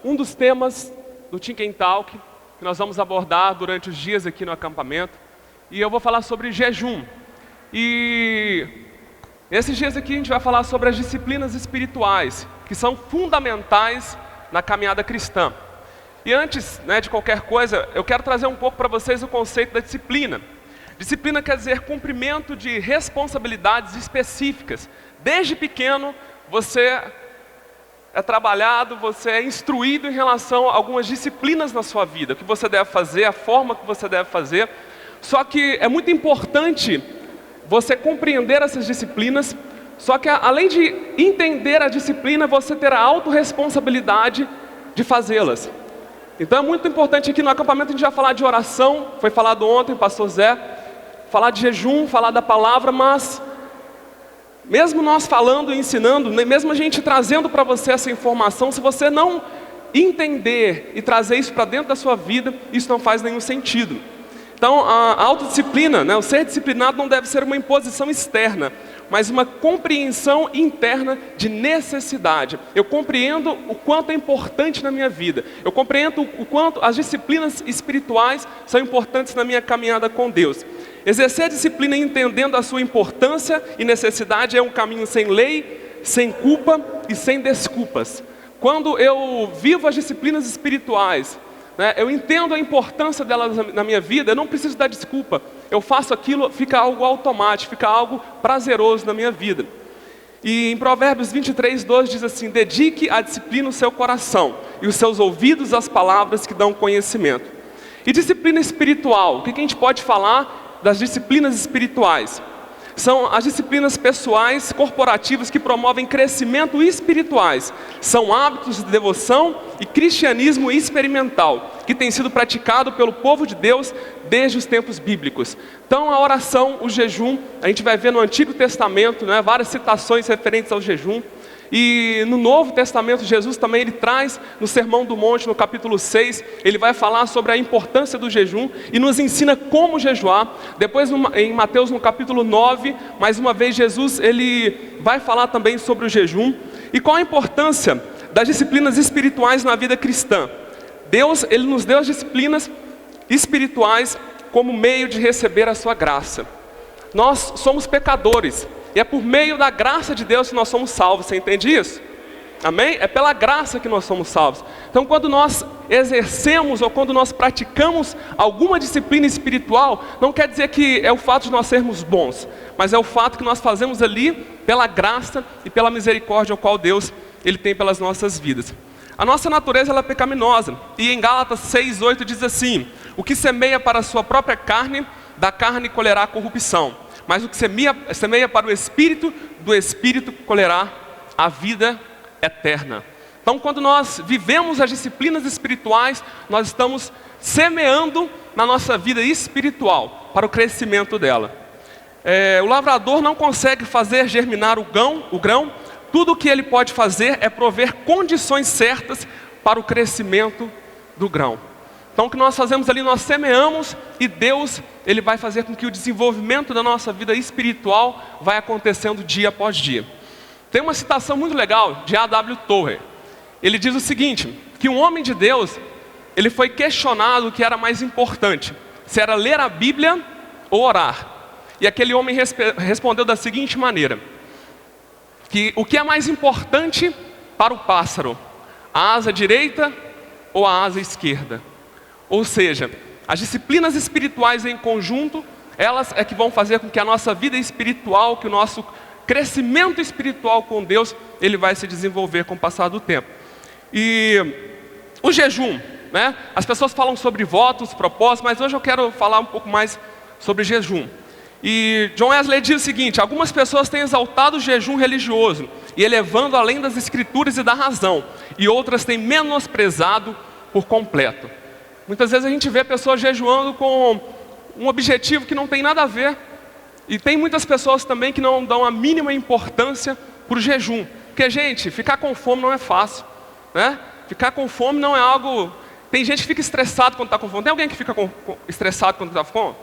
um dos temas do Think Talk que nós vamos abordar durante os dias aqui no acampamento. E eu vou falar sobre jejum. E esses dias aqui a gente vai falar sobre as disciplinas espirituais, que são fundamentais na caminhada cristã. E antes, de qualquer coisa, eu quero trazer um pouco para vocês o conceito da disciplina. Disciplina quer dizer cumprimento de responsabilidades específicas. Desde pequeno, você é trabalhado, você é instruído em relação a algumas disciplinas na sua vida, o que você deve fazer, a forma que você deve fazer. Só que é muito importante você compreender essas disciplinas, só que além de entender a disciplina, você ter a autorresponsabilidade de fazê-las. Então é muito importante aqui no acampamento a gente vai falar de oração, foi falado ontem, pastor Zé, falar de jejum, falar da palavra, mas mesmo nós falando e ensinando, mesmo a gente trazendo para você essa informação, se você não entender e trazer isso para dentro da sua vida, isso não faz nenhum sentido. Então a autodisciplina, o ser disciplinado não deve ser uma imposição externa, mas uma compreensão interna de necessidade. Eu compreendo o quanto é importante na minha vida. Eu compreendo o quanto as disciplinas espirituais são importantes na minha caminhada com Deus. Exercer a disciplina entendendo a sua importância e necessidade é um caminho sem lei, sem culpa e sem desculpas. Quando eu vivo as disciplinas espirituais, eu entendo a importância delas na minha vida, eu não preciso dar desculpa. Eu faço aquilo, fica algo automático, fica algo prazeroso na minha vida. E em Provérbios 23:12 diz assim: dedique à disciplina o seu coração e os seus ouvidos às palavras que dão conhecimento. E disciplina espiritual, o que a gente pode falar das disciplinas espirituais? São as disciplinas pessoais, corporativas, que promovem crescimento espirituais. São hábitos de devoção e cristianismo experimental, que tem sido praticado pelo povo de Deus desde os tempos bíblicos. Então a oração, o jejum, a gente vai ver no Antigo Testamento, várias citações referentes ao jejum. E no Novo Testamento, Jesus também ele traz no Sermão do Monte, no capítulo 6, ele vai falar sobre a importância do jejum e nos ensina como jejuar. Depois em Mateus no capítulo 9, mais uma vez Jesus ele vai falar também sobre o jejum. E qual a importância das disciplinas espirituais na vida cristã? Deus ele nos deu as disciplinas espirituais como meio de receber a sua graça. Nós somos pecadores. E é por meio da graça de Deus que nós somos salvos, você entende isso? Amém? É pela graça que nós somos salvos. Então quando nós exercemos ou quando nós praticamos alguma disciplina espiritual, não quer dizer que é o fato de nós sermos bons, mas é o fato que nós fazemos ali pela graça e pela misericórdia ao qual Deus ele tem pelas nossas vidas. A nossa natureza ela é pecaminosa, e em Gálatas 6:8 diz assim: o que semeia para a sua própria carne, da carne colherá corrupção. Mas o que semeia para o Espírito, do Espírito colherá a vida eterna. Então quando nós vivemos as disciplinas espirituais, nós estamos semeando na nossa vida espiritual, para o crescimento dela. O lavrador não consegue fazer germinar o grão, tudo o que ele pode fazer é prover condições certas para o crescimento do grão. Então o que nós fazemos ali, nós semeamos e Deus ele vai fazer com que o desenvolvimento da nossa vida espiritual vai acontecendo dia após dia. Tem uma citação muito legal de A.W. Tozer. Ele diz o seguinte, que um homem de Deus, ele foi questionado o que era mais importante, se era ler a Bíblia ou orar. E aquele homem respondeu da seguinte maneira, que o que é mais importante para o pássaro, a asa direita ou a asa esquerda? Ou seja, as disciplinas espirituais em conjunto, elas é que vão fazer com que a nossa vida espiritual, que o nosso crescimento espiritual com Deus, ele vai se desenvolver com o passar do tempo. E o jejum, as pessoas falam sobre votos, propósitos, mas hoje eu quero falar um pouco mais sobre jejum. E John Wesley diz o seguinte: algumas pessoas têm exaltado o jejum religioso e elevando além das escrituras e da razão, e outras têm menosprezado por completo. Muitas vezes a gente vê pessoas jejuando com um objetivo que não tem nada a ver. E tem muitas pessoas também que não dão a mínima importância para o jejum. Porque, gente, ficar com fome não é fácil. Ficar com fome não é algo... Tem gente que fica estressado quando está com fome. Tem alguém que fica estressado quando está com fome?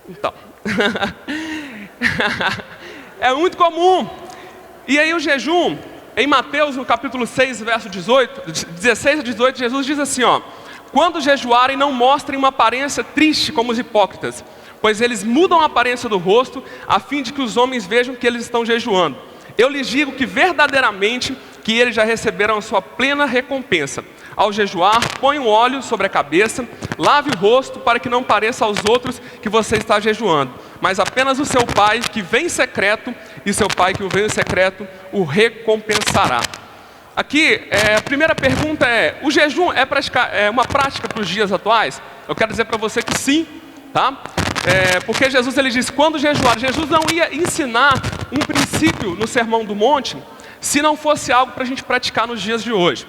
Então. É muito comum. E aí o jejum, em Mateus, no capítulo 6, verso 16 a 18, Jesus diz assim, ó: quando jejuarem, não mostrem uma aparência triste como os hipócritas, pois eles mudam a aparência do rosto, a fim de que os homens vejam que eles estão jejuando. Eu lhes digo que verdadeiramente que eles já receberam a sua plena recompensa. Ao jejuar, põe um óleo sobre a cabeça, lave o rosto, para que não pareça aos outros que você está jejuando, mas apenas o seu pai que vem em secreto, e seu pai que o vem em secreto o recompensará. Aqui, a primeira pergunta é: o jejum é uma prática para os dias atuais? Eu quero dizer para você que sim, tá? Porque Jesus ele disse, quando jejuar, Jesus não ia ensinar um princípio no Sermão do Monte, se não fosse algo para a gente praticar nos dias de hoje.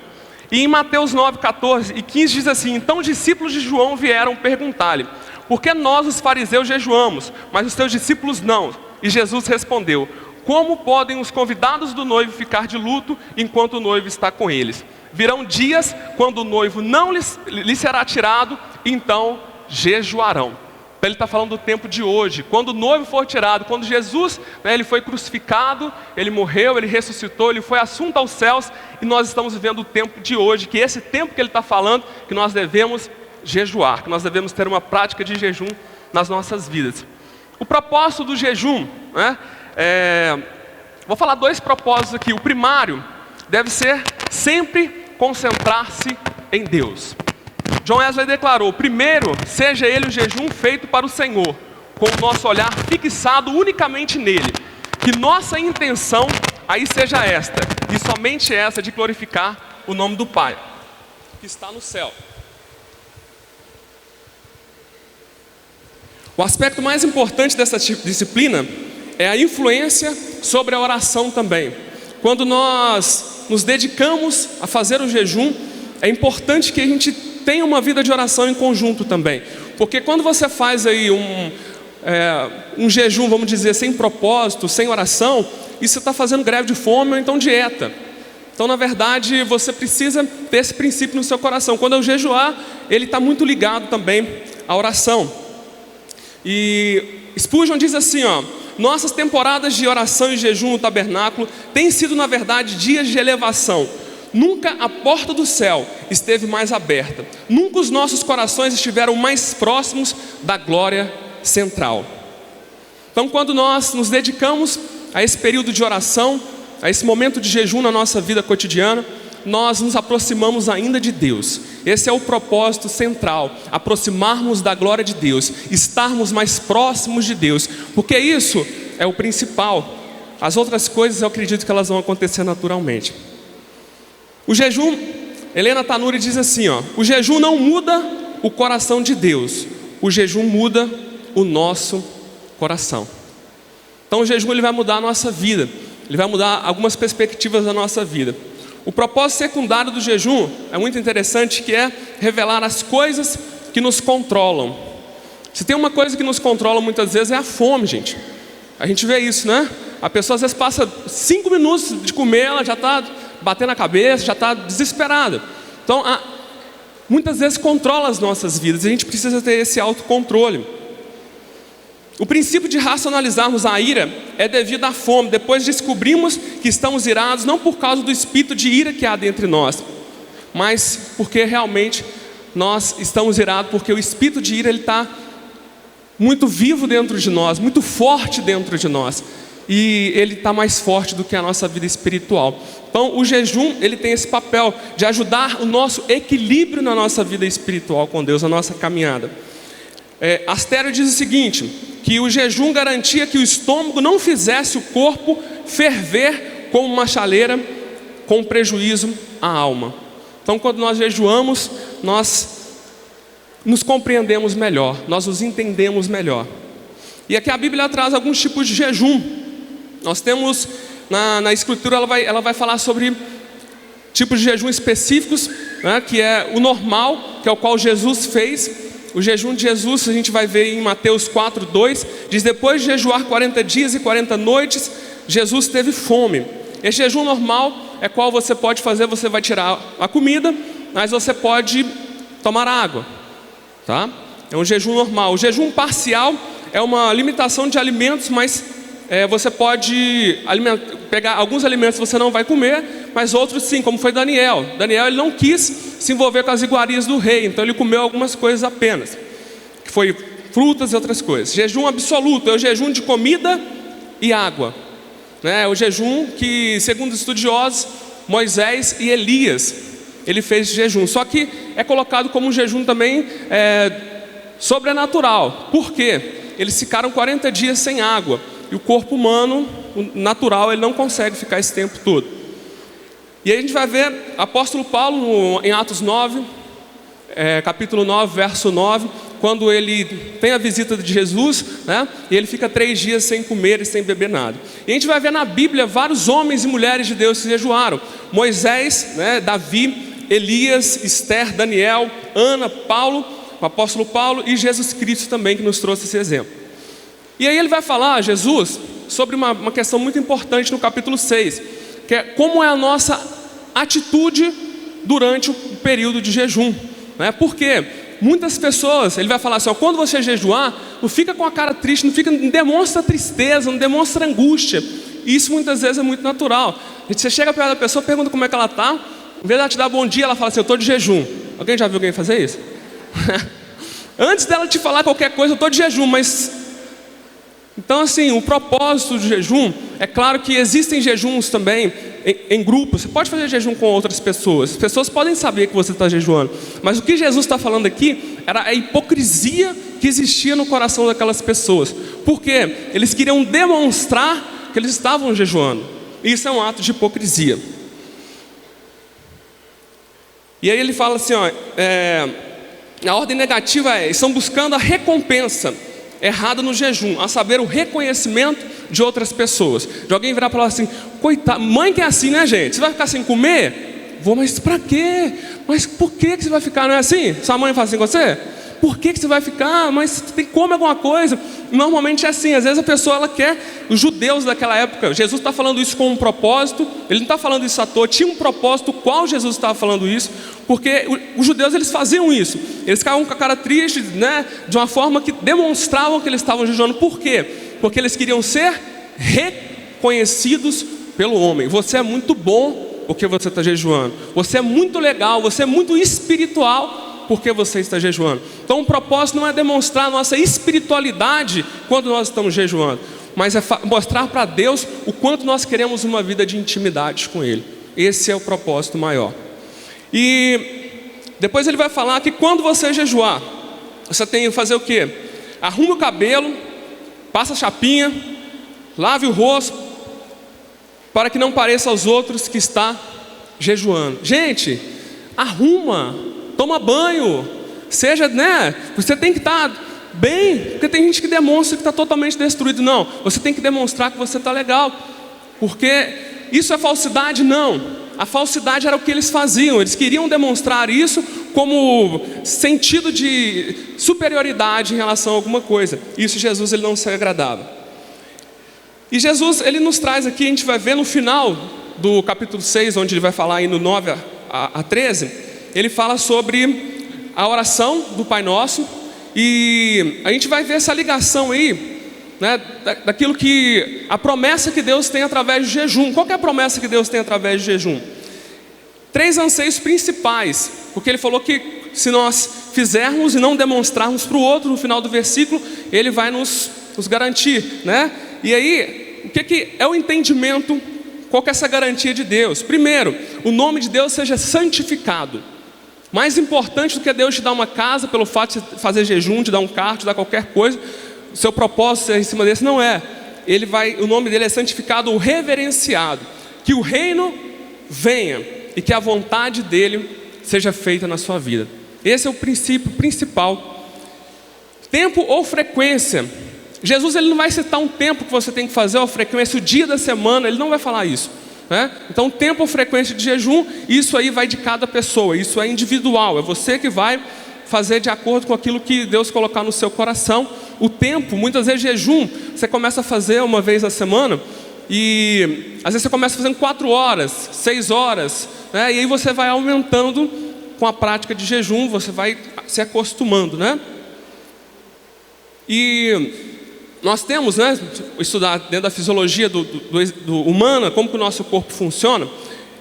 E em Mateus 9, 14 e 15 diz assim: então os discípulos de João vieram perguntar-lhe, por que nós os fariseus jejuamos, mas os teus discípulos não? E Jesus respondeu: como podem os convidados do noivo ficar de luto enquanto o noivo está com eles? Virão dias quando o noivo não lhes será tirado, então jejuarão. Então ele está falando do tempo de hoje, quando o noivo for tirado, quando Jesus, ele foi crucificado, ele morreu, ele ressuscitou, ele foi assunto aos céus, e nós estamos vivendo o tempo de hoje, que esse tempo que ele está falando, que nós devemos jejuar, que nós devemos ter uma prática de jejum nas nossas vidas. O propósito do jejum, vou falar dois propósitos aqui. O primário deve ser sempre concentrar-se em Deus. John Wesley declarou: primeiro, seja ele o jejum feito para o Senhor, com o nosso olhar fixado unicamente nele. Que nossa intenção aí seja esta, e somente essa, de glorificar o nome do Pai, que está no céu. O aspecto mais importante dessa disciplina é a influência sobre a oração também. Quando nós nos dedicamos a fazer o jejum, é importante que a gente tenha uma vida de oração em conjunto também. Porque quando você faz aí um jejum, vamos dizer, sem propósito, sem oração, isso você está fazendo greve de fome ou então dieta. Então, na verdade, você precisa ter esse princípio no seu coração. Quando eu jejuar, ele está muito ligado também à oração. E Spurgeon diz assim, ó: nossas temporadas de oração e jejum no tabernáculo têm sido, na verdade, dias de elevação. Nunca a porta do céu esteve mais aberta. Nunca os nossos corações estiveram mais próximos da glória central. Então, quando nós nos dedicamos a esse período de oração, a esse momento de jejum na nossa vida cotidiana, nós nos aproximamos ainda de Deus. Esse é o propósito central: aproximarmos da glória de Deus, estarmos mais próximos de Deus, porque isso é o principal. As outras coisas eu acredito que elas vão acontecer naturalmente. O jejum, Helena Tanuri diz assim, ó: o jejum não muda o coração de Deus, o jejum muda o nosso coração. Então o jejum ele vai mudar a nossa vida, ele vai mudar algumas perspectivas da nossa vida. O propósito secundário do jejum é muito interessante, que é revelar as coisas que nos controlam. Se tem uma coisa que nos controla muitas vezes é a fome, gente. A gente vê isso, né? A pessoa às vezes passa 5 minutos de comer, ela já está batendo a cabeça, já está desesperada. Então, muitas vezes controla as nossas vidas, e a gente precisa ter esse autocontrole. O princípio de racionalizarmos a ira é devido à fome. Depois descobrimos que estamos irados, não por causa do espírito de ira que há dentro de nós, mas porque realmente nós estamos irados, porque o espírito de ira ele está muito vivo dentro de nós, muito forte dentro de nós, e ele está mais forte do que a nossa vida espiritual. Então o jejum ele tem esse papel de ajudar o nosso equilíbrio na nossa vida espiritual com Deus, a nossa caminhada. Astério diz o seguinte, que o jejum garantia que o estômago não fizesse o corpo ferver como uma chaleira, com prejuízo à alma. Então quando nós jejuamos, nós nos compreendemos melhor, nós nos entendemos melhor. E aqui a Bíblia traz alguns tipos de jejum. Nós temos, na Escritura ela vai falar sobre tipos de jejum específicos, né, que é o normal, que é o qual Jesus fez. O jejum de Jesus a gente vai ver em Mateus 4:2, diz: depois de jejuar 40 dias e 40 noites, Jesus teve fome. Esse jejum normal é qual você pode fazer, você vai tirar a comida, mas você pode tomar água, tá? É um jejum normal. O jejum parcial é uma limitação de alimentos, mas você pode pegar alguns alimentos você não vai comer, mas outros sim, como foi Daniel. Daniel, ele não quis se envolver com as iguarias do rei, então ele comeu algumas coisas apenas, que foi frutas e outras coisas. Jejum absoluto é o jejum de comida e água, né? É o jejum que, segundo os estudiosos, Moisés e Elias, ele fez jejum. Só que é colocado como um jejum também sobrenatural. Por quê? Eles ficaram 40 dias sem água, e o corpo humano, o natural, ele não consegue ficar esse tempo todo. E aí a gente vai ver apóstolo Paulo em Atos 9, capítulo 9, verso 9, quando ele tem a visita de Jesus, né? E ele fica 3 dias sem comer e sem beber nada. E a gente vai ver na Bíblia vários homens e mulheres de Deus que jejuaram. Moisés, né? Davi, Elias, Esther, Daniel, Ana, Paulo, o apóstolo Paulo e Jesus Cristo também, que nos trouxe esse exemplo. E aí ele vai falar, Jesus, sobre uma questão muito importante no capítulo 6, que é como é a nossa atitude durante o período de jejum, né? Por quê? Muitas pessoas, ele vai falar assim, ó, quando você jejuar, não fica com a cara triste, não demonstra tristeza, não demonstra angústia. E isso muitas vezes é muito natural. Você chega perto da pessoa, pergunta como é que ela está, em vez de ela te dar bom dia, ela fala assim, eu estou de jejum. Alguém já viu alguém fazer isso? Antes dela te falar qualquer coisa, eu estou de jejum, mas... Então assim, o propósito do jejum, é claro que existem jejuns também em grupos. Você pode fazer jejum com outras pessoas, as pessoas podem saber que você está jejuando. Mas o que Jesus está falando aqui, era a hipocrisia que existia no coração daquelas pessoas. Por quê? Eles queriam demonstrar que eles estavam jejuando. Isso é um ato de hipocrisia. E aí ele fala assim, ó, a ordem negativa estão buscando a recompensa errada no jejum, a saber, o reconhecimento de outras pessoas. De alguém virar para falar assim, coitado, mãe que é assim, né, gente? Você vai ficar sem comer? Vou, mas para quê? Mas por que você vai ficar, não é assim? Sua mãe fala assim com você? Por que você vai ficar? Mas você tem que comer alguma coisa. Normalmente é assim, às vezes a pessoa ela quer, os judeus daquela época, Jesus está falando isso com um propósito, ele não está falando isso à toa, tinha um propósito, qual Jesus estava falando isso, porque os judeus eles faziam isso, eles ficavam com a cara triste, né, de uma forma que demonstravam que eles estavam jejuando. Por quê? Porque eles queriam ser reconhecidos pelo homem. Você é muito bom porque você está jejuando, você é muito legal, você é muito espiritual porque você está jejuando. Então o propósito não é demonstrar nossa espiritualidade quando nós estamos jejuando, mas é mostrar para Deus o quanto nós queremos uma vida de intimidade com Ele. Esse é o propósito maior. E depois ele vai falar que quando você jejuar, você tem que fazer o quê? Arrume o cabelo, passa a chapinha, lave o rosto, para que não pareça aos outros que está jejuando. Gente, arruma, toma banho, seja, né? Você tem que estar bem, porque tem gente que demonstra que está totalmente destruído. Não, você tem que demonstrar que você está legal, porque isso é falsidade? Não. A falsidade era o que eles faziam, eles queriam demonstrar isso como sentido de superioridade em relação a alguma coisa. Isso Jesus ele não se agradava. E Jesus ele nos traz aqui, a gente vai ver no final do capítulo 6, onde ele vai falar aí no 9 a 13, ele fala sobre a oração do Pai Nosso, e a gente vai ver essa ligação aí, né, daquilo que, a promessa que Deus tem através do jejum. Qual que é a promessa que Deus tem através do jejum? 3 anseios principais, porque ele falou que se nós fizermos e não demonstrarmos para o outro, no final do versículo, ele vai nos garantir, né? E aí, o que é o entendimento, qual que é essa garantia de Deus? Primeiro, o nome de Deus seja santificado. Mais importante do que Deus te dar uma casa, pelo fato de fazer jejum, te dar um carro, te dar qualquer coisa, o seu propósito é em cima desse, não é. O nome dele é santificado ou reverenciado. Que o reino venha e que a vontade dele seja feita na sua vida. Esse é o princípio principal. Tempo ou frequência. Jesus ele não vai citar um tempo que você tem que fazer, ou frequência, o dia da semana, ele não vai falar isso, né? Então tempo ou frequência de jejum, isso aí vai de cada pessoa, isso é individual, é você que vai fazer de acordo com aquilo que Deus colocar no seu coração. O tempo, muitas vezes jejum, você começa a fazer uma vez na semana, e às vezes você começa fazendo 4 horas, 6 horas, né? E aí você vai aumentando com a prática de jejum, você vai se acostumando, né? E nós temos, né, estudar dentro da fisiologia do humana, como que o nosso corpo funciona.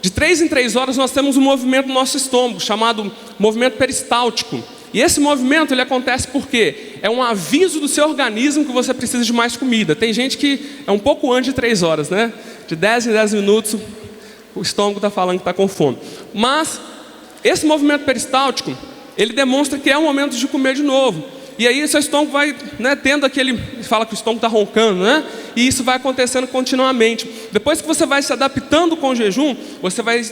De 3 em 3 horas nós temos um movimento no nosso estômago, chamado movimento peristáltico. E esse movimento ele acontece porque é um aviso do seu organismo que você precisa de mais comida. Tem gente que é um pouco antes de 3 horas, né? De 10 em 10 minutos o estômago está falando que está com fome. Mas esse movimento peristáltico, ele demonstra que é o momento de comer de novo. E aí seu estômago vai, né, tendo aquele, fala que o estômago está roncando, né? E isso vai acontecendo continuamente. Depois que você vai se adaptando com o jejum, você vai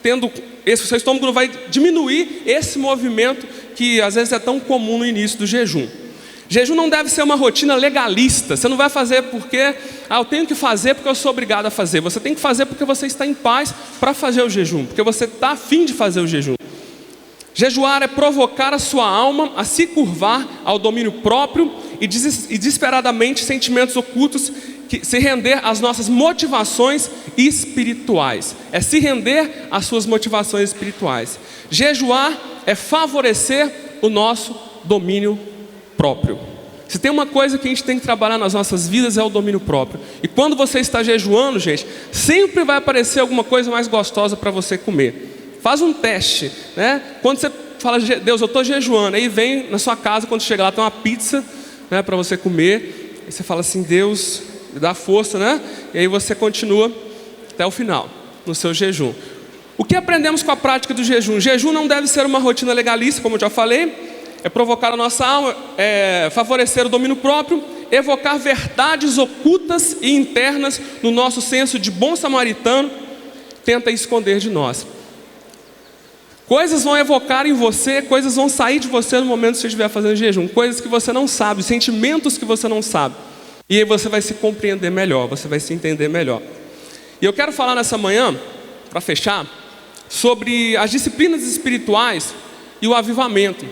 tendo, seu estômago não vai diminuir esse movimento que às vezes é tão comum no início do jejum. Jejum não deve ser uma rotina legalista. Você não vai fazer porque, eu tenho que fazer porque eu sou obrigado a fazer. Você tem que fazer porque você está em paz para fazer o jejum, porque você está a fim de fazer o jejum. Jejuar é provocar a sua alma a se curvar ao domínio próprio e desesperadamente sentimentos ocultos, que se render às nossas motivações espirituais. É se render às suas motivações espirituais. Jejuar é favorecer o nosso domínio próprio. Se tem uma coisa que a gente tem que trabalhar nas nossas vidas é o domínio próprio. E quando você está jejuando, gente, sempre vai aparecer alguma coisa mais gostosa para você comer. Faz um teste, né? Quando você fala, Deus, eu estou jejuando, aí vem na sua casa, quando chega lá tem uma pizza, né, para você comer, e você fala assim, Deus, me dá força, né? E aí você continua até o final, no seu jejum. O que aprendemos com a prática do jejum? Jejum não deve ser uma rotina legalista, como eu já falei, é provocar a nossa alma, é favorecer o domínio próprio, evocar verdades ocultas e internas no nosso senso de bom samaritano, tenta esconder de nós. Coisas vão evocar em você, coisas vão sair de você no momento que você estiver fazendo jejum, coisas que você não sabe, sentimentos que você não sabe. E aí você vai se compreender melhor, você vai se entender melhor. E eu quero falar nessa manhã, para fechar, sobre as disciplinas espirituais e o avivamento.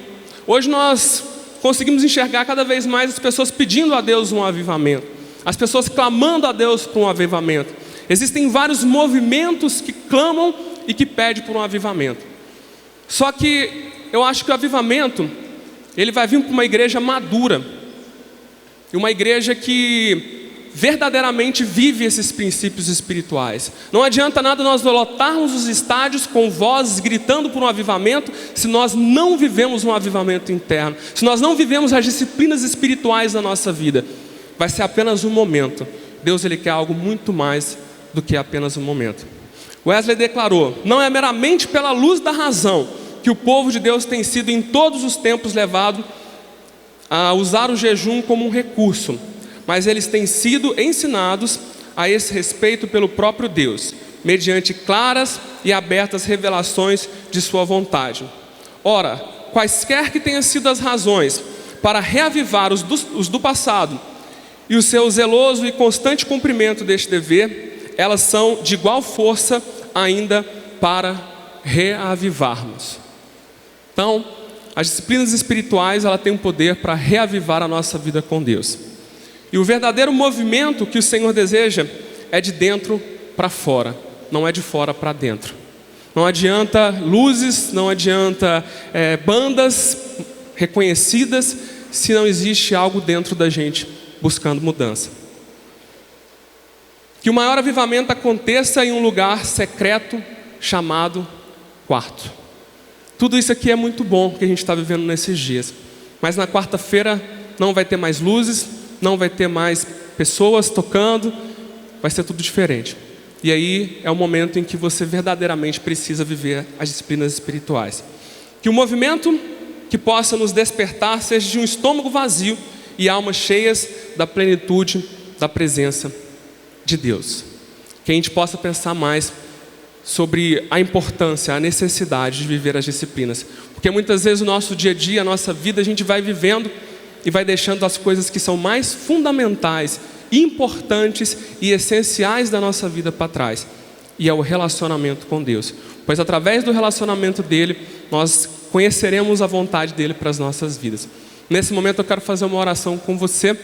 Hoje nós conseguimos enxergar cada vez mais as pessoas pedindo a Deus um avivamento, as pessoas clamando a Deus por um avivamento. Existem vários movimentos que clamam e que pedem por um avivamento. Só que eu acho que o avivamento, ele vai vir para uma igreja madura, e uma igreja que verdadeiramente vive esses princípios espirituais. Não adianta nada nós lotarmos os estádios com vozes gritando por um avivamento, se nós não vivemos um avivamento interno, se nós não vivemos as disciplinas espirituais da nossa vida. Vai ser apenas um momento. Deus, ele quer algo muito mais do que apenas um momento. Wesley declarou, não é meramente pela luz da razão que o povo de Deus tem sido em todos os tempos levado a usar o jejum como um recurso, mas eles têm sido ensinados a esse respeito pelo próprio Deus, mediante claras e abertas revelações de sua vontade. Ora, quaisquer que tenham sido as razões para reavivar os do passado e o seu zeloso e constante cumprimento deste dever, elas são de igual força ainda para reavivarmos. Então, as disciplinas espirituais, ela tem um poder para reavivar a nossa vida com Deus. E o verdadeiro movimento que o Senhor deseja é de dentro para fora, não é de fora para dentro. Não adianta luzes, não adianta bandas reconhecidas, se não existe algo dentro da gente buscando mudança. Que o maior avivamento aconteça em um lugar secreto chamado quarto. Tudo isso aqui é muito bom que a gente está vivendo nesses dias. Mas na quarta-feira não vai ter mais luzes, não vai ter mais pessoas tocando, vai ser tudo diferente. E aí é o momento em que você verdadeiramente precisa viver as disciplinas espirituais. Que o movimento que possa nos despertar seja de um estômago vazio e almas cheias da plenitude da presença de Deus. Que a gente possa pensar mais sobre a importância, a necessidade de viver as disciplinas. Porque muitas vezes o nosso dia a dia, a nossa vida, a gente vai vivendo e vai deixando as coisas que são mais fundamentais, importantes e essenciais da nossa vida para trás. E é o relacionamento com Deus. Pois através do relacionamento dele, nós conheceremos a vontade dele para as nossas vidas. Nesse momento eu quero fazer uma oração com você,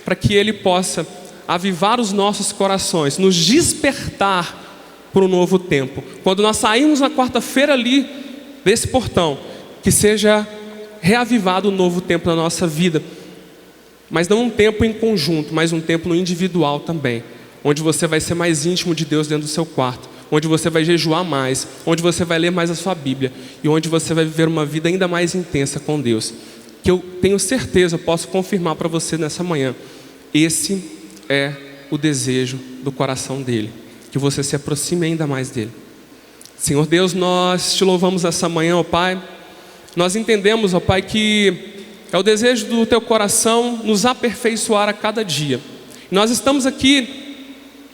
para que ele possa avivar os nossos corações, nos despertar para um novo tempo. Quando nós saímos na quarta-feira ali desse portão, que seja reavivado um novo tempo na nossa vida. mas não um tempo em conjunto, mas um tempo no individual também, onde você vai ser mais íntimo de Deus dentro do seu quarto, onde você vai jejuar mais, onde você vai ler mais a sua Bíblia e onde você vai viver uma vida ainda mais intensa com Deus, que eu tenho certeza, eu posso confirmar para você nessa manhã, esse é o desejo do coração dele, que você se aproxime ainda mais dele. Senhor Deus, nós te louvamos essa manhã, ó Pai. Nós entendemos, ó Pai, que é o desejo do teu coração nos aperfeiçoar a cada dia. Nós estamos aqui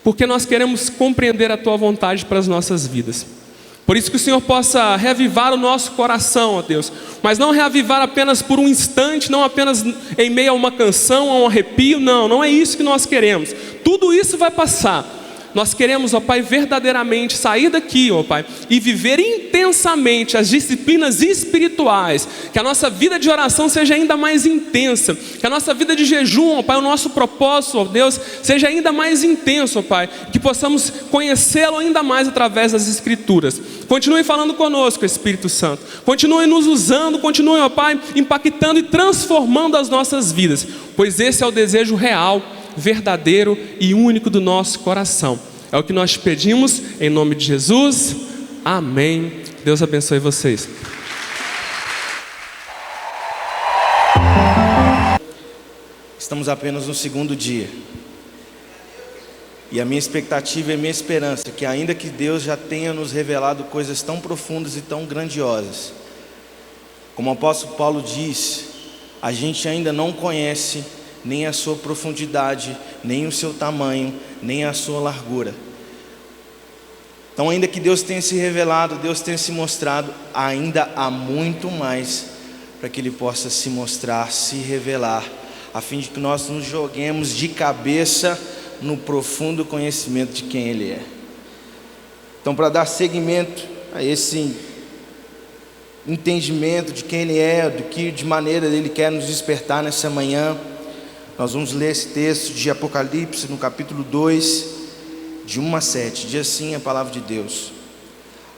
porque nós queremos compreender a tua vontade para as nossas vidas. Por isso que o Senhor possa reavivar o nosso coração, ó Deus, mas não reavivar apenas por um instante, não apenas em meio a uma canção, a um arrepio, não é isso que nós queremos. Tudo isso vai passar. Nós queremos, ó Pai, verdadeiramente sair daqui, ó Pai, e viver intensamente as disciplinas espirituais, que a nossa vida de oração seja ainda mais intensa, que a nossa vida de jejum, ó Pai, o nosso propósito, ó Deus, seja ainda mais intenso, ó Pai, que possamos conhecê-lo ainda mais através das Escrituras. Continue falando conosco, Espírito Santo, continue nos usando, continue, ó Pai, impactando e transformando as nossas vidas, pois esse é o desejo real, verdadeiro e único do nosso coração. É o que nós pedimos em nome de Jesus. Amém. Deus abençoe vocês. Estamos apenas no segundo dia. E a minha expectativa e a minha esperança é que, ainda que Deus já tenha nos revelado coisas tão profundas e tão grandiosas, como o apóstolo Paulo diz, a gente ainda não conhece nem a sua profundidade, nem o seu tamanho, nem a sua largura. Então, ainda que Deus tenha se revelado, Deus tenha se mostrado, ainda há muito mais para que Ele possa se mostrar, se revelar, a fim de que nós nos joguemos de cabeça no profundo conhecimento de quem Ele é. Então, para dar seguimento a esse entendimento de quem Ele é, de maneira Ele quer nos despertar nessa manhã, nós vamos ler esse texto de Apocalipse, no capítulo 2, de 1 a 7. Diz assim a palavra de Deus: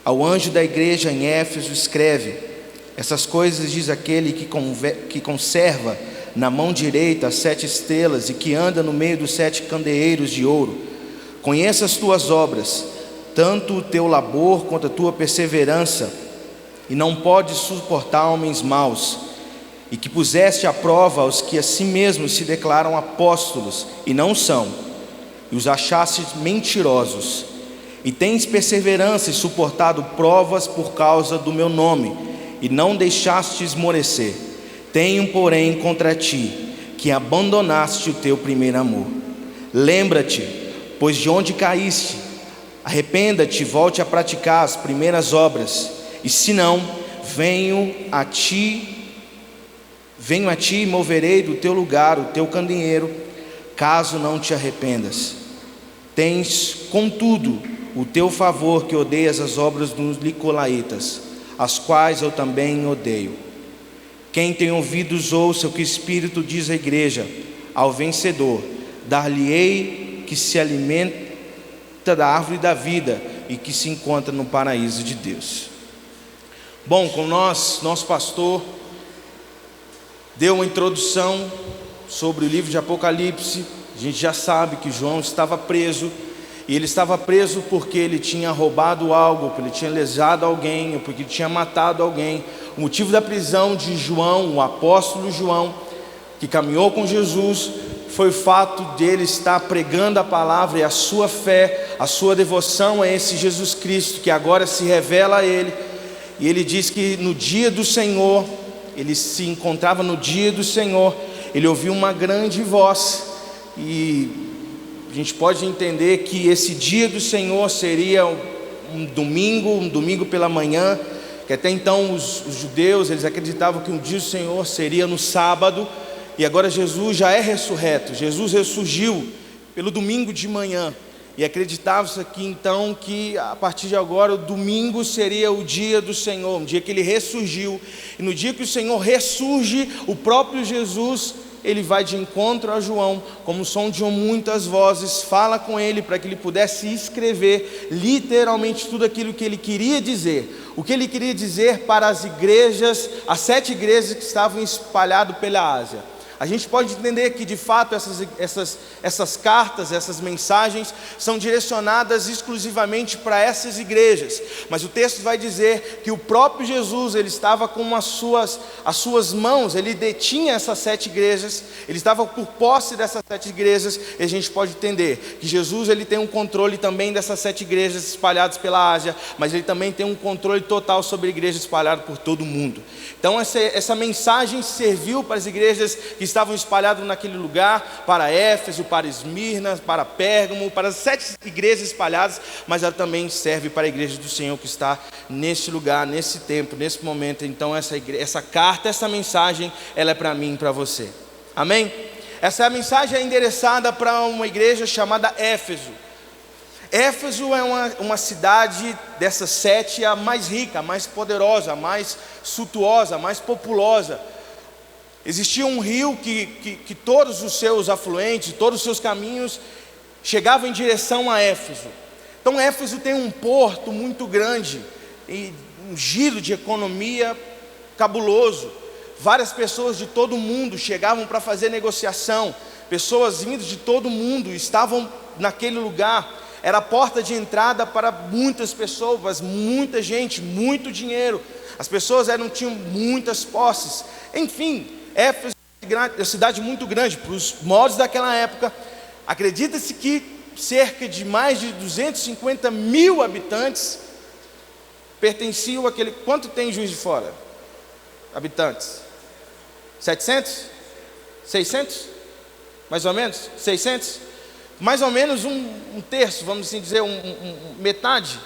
Ao anjo da igreja em Éfeso escreve: Essas coisas diz aquele que conserva na mão direita as 7 estrelas e que anda no meio dos 7 candeeiros de ouro. Conheça as tuas obras, tanto o teu labor quanto a tua perseverança, e não podes suportar homens maus, e que puseste à prova os que a si mesmos se declaram apóstolos e não são, e os achastes mentirosos, e tens perseverança e suportado provas por causa do meu nome, e não deixaste esmorecer. Tenho, porém, contra ti, que abandonaste o teu primeiro amor. Lembra-te, pois, de onde caíste, arrependa-te e volte a praticar as primeiras obras, e se não, venho a ti e moverei do teu lugar o teu candeeiro, caso não te arrependas. Tens, contudo, o teu favor, que odeias as obras dos nicolaítas, as quais eu também odeio. Quem tem ouvidos ouça o que o Espírito diz à igreja. Ao vencedor dar-lhe-ei que se alimenta da árvore da vida e que se encontra no paraíso de Deus. Bom, com nosso pastor deu uma introdução sobre o livro de Apocalipse. A gente já sabe que João estava preso, e ele estava preso porque ele tinha roubado algo, porque ele tinha lesado alguém, ou porque ele tinha matado alguém. O motivo da prisão de João, o apóstolo João, que caminhou com Jesus, foi o fato dele estar pregando a palavra, e a sua fé, a sua devoção a esse Jesus Cristo, que agora se revela a ele. E ele diz que no dia do Senhor, ele se encontrava no dia do Senhor, ele ouviu uma grande voz, e a gente pode entender que esse dia do Senhor seria um domingo pela manhã, que até então os judeus, eles acreditavam que um dia do Senhor seria no sábado, e agora Jesus já é ressurreto, Jesus ressurgiu pelo domingo de manhã, e acreditava-se aqui então que a partir de agora o domingo seria o dia do Senhor, um dia que ele ressurgiu. E no dia que o Senhor ressurge, o próprio Jesus, ele vai de encontro a João, como som de muitas vozes, fala com ele para que ele pudesse escrever literalmente tudo aquilo que ele queria dizer. O que ele queria dizer para as igrejas, as 7 igrejas que estavam espalhadas pela Ásia. A gente pode entender que de fato essas cartas, essas mensagens são direcionadas exclusivamente para essas igrejas, mas o texto vai dizer que o próprio Jesus, ele estava com as suas mãos, ele detinha essas 7 igrejas, ele estava por posse dessas 7 igrejas, e a gente pode entender que Jesus, ele tem um controle também dessas 7 igrejas espalhadas pela Ásia, mas ele também tem um controle total sobre igrejas espalhadas por todo o mundo. Então essa mensagem serviu para as igrejas que estavam espalhadas naquele lugar, para Éfeso, para Esmirna, para Pérgamo, para as 7 igrejas espalhadas, mas ela também serve para a igreja do Senhor que está nesse lugar, nesse tempo, nesse momento. Então essa carta, essa mensagem, ela é para mim e para você. Amém? Essa mensagem é endereçada para uma igreja chamada Éfeso. Éfeso é uma cidade dessas 7, a mais rica, a mais poderosa, a mais suntuosa, a mais populosa. Existia um rio que todos os seus afluentes, todos os seus caminhos chegavam em direção a Éfeso. Então Éfeso tem um porto muito grande, e um giro de economia cabuloso. Várias pessoas de todo o mundo chegavam para fazer negociação. Pessoas vindas de todo o mundo estavam naquele lugar. Era a porta de entrada para muitas pessoas, muita gente, muito dinheiro. As pessoas tinham muitas posses. Enfim, Éfeso é uma cidade muito grande, para os moldes daquela época. Acredita-se que cerca de mais de 250 mil habitantes pertenciam àquele... Quanto tem Juiz de Fora? Habitantes? 700? 600? Mais ou menos? 600? Mais ou menos um terço, vamos assim dizer, metade,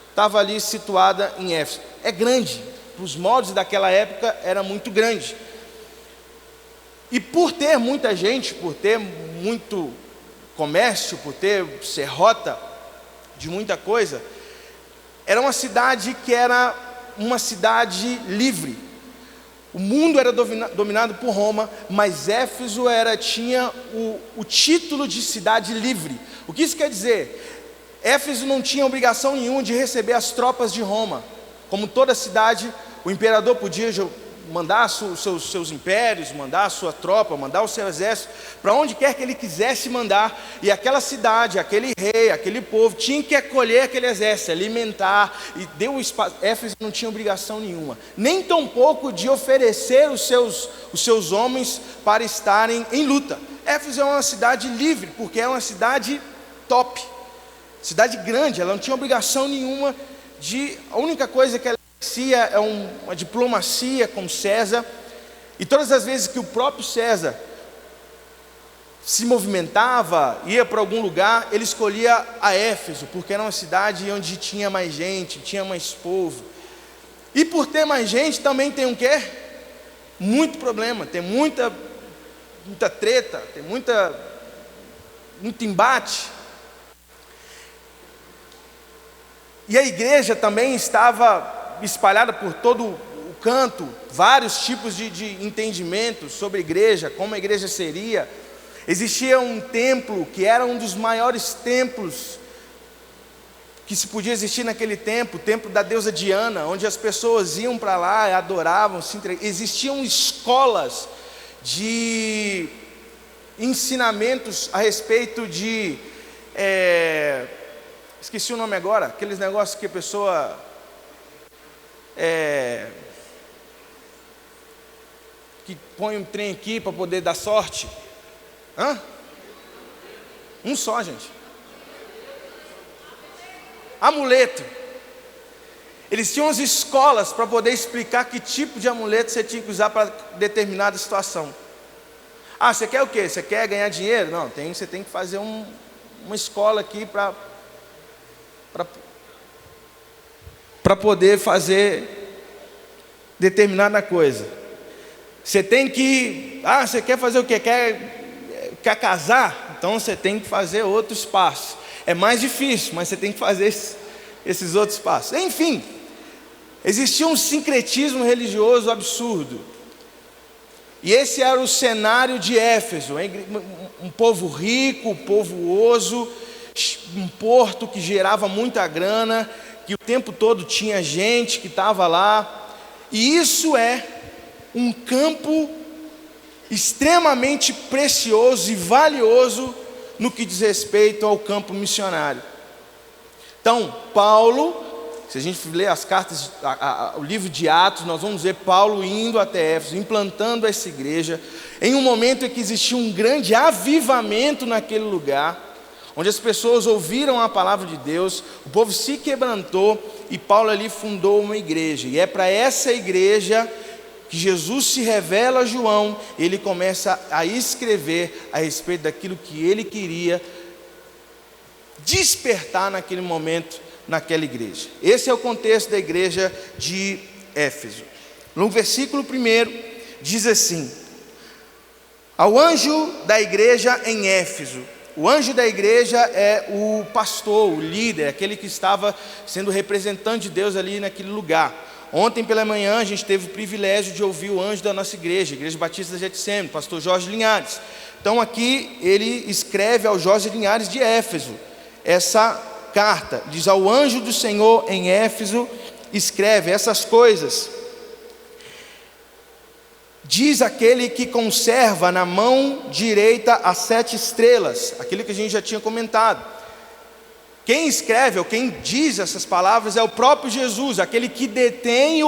estava ali situada em Éfeso. É grande, para os moldes daquela época era muito grande. E por ter muita gente, por ter muito comércio, por ser rota de muita coisa, era uma cidade que era uma cidade livre. O mundo era dominado por Roma, mas Éfeso tinha o título de cidade livre. O que isso quer dizer? Éfeso não tinha obrigação nenhuma de receber as tropas de Roma. Como toda cidade, o imperador podia mandar os seus impérios, mandar a sua tropa, mandar o seu exército, para onde quer que ele quisesse mandar, e aquela cidade, aquele rei, aquele povo, tinha que acolher aquele exército, alimentar, e deu espaço. Éfeso não tinha obrigação nenhuma, nem tampouco de oferecer os seus homens para estarem em luta. Éfeso é uma cidade livre, porque é uma cidade top, cidade grande, ela não tinha obrigação nenhuma a única coisa que ela é uma diplomacia com César, e todas as vezes que o próprio César se movimentava, ia para algum lugar, ele escolhia a Éfeso, porque era uma cidade onde tinha mais gente, tinha mais povo. E por ter mais gente também tem o quê? Muito problema, tem muita treta, tem muito embate. E a igreja também estava espalhada por todo o canto, vários tipos de entendimento sobre a igreja, como a igreja seria. Existia um templo que era um dos maiores templos que se podia existir naquele tempo, o templo da deusa Diana, onde as pessoas iam para lá e adoravam, existiam escolas de ensinamentos a respeito de... esqueci o nome agora, aqueles negócios que a pessoa... que põe um trem aqui para poder dar sorte. Um só, gente. Amuleto. Eles tinham as escolas para poder explicar que tipo de amuleto você tinha que usar para determinada situação. Você quer o quê? Você quer ganhar dinheiro? Não, você tem que fazer uma escola aqui para poder fazer determinada coisa. Você tem que... você quer fazer o quê? Quer casar? Então você tem que fazer outros passos. É mais difícil, mas você tem que fazer esses outros passos. Enfim, existia um sincretismo religioso absurdo. E esse era o cenário de Éfeso. Um povo rico, povoso, um porto que gerava muita grana, que o tempo todo tinha gente que estava lá. E isso é um campo extremamente precioso e valioso no que diz respeito ao campo missionário. Então, Paulo, se a gente ler as cartas, o livro de Atos, nós vamos ver Paulo indo até Éfeso, implantando essa igreja, em um momento em que existia um grande avivamento naquele lugar, onde as pessoas ouviram a palavra de Deus, o povo se quebrantou, e Paulo ali fundou uma igreja, e é para essa igreja que Jesus se revela a João, ele começa a escrever a respeito daquilo que ele queria despertar naquele momento, naquela igreja. Esse é o contexto da igreja de Éfeso. No versículo 1 diz assim: ao anjo da igreja em Éfeso. O anjo da igreja é o pastor, o líder, aquele que estava sendo representante de Deus ali naquele lugar. Ontem pela manhã a gente teve o privilégio de ouvir o anjo da nossa igreja, Igreja Batista da Getsemane, pastor Jorge Linhares. Então aqui ele escreve ao Jorge Linhares de Éfeso essa carta, diz: ao anjo do Senhor em Éfeso, escreve essas coisas. Diz aquele que conserva na mão direita as 7 estrelas, aquilo que a gente já tinha comentado. Quem escreve ou quem diz essas palavras é o próprio Jesus, aquele que detém o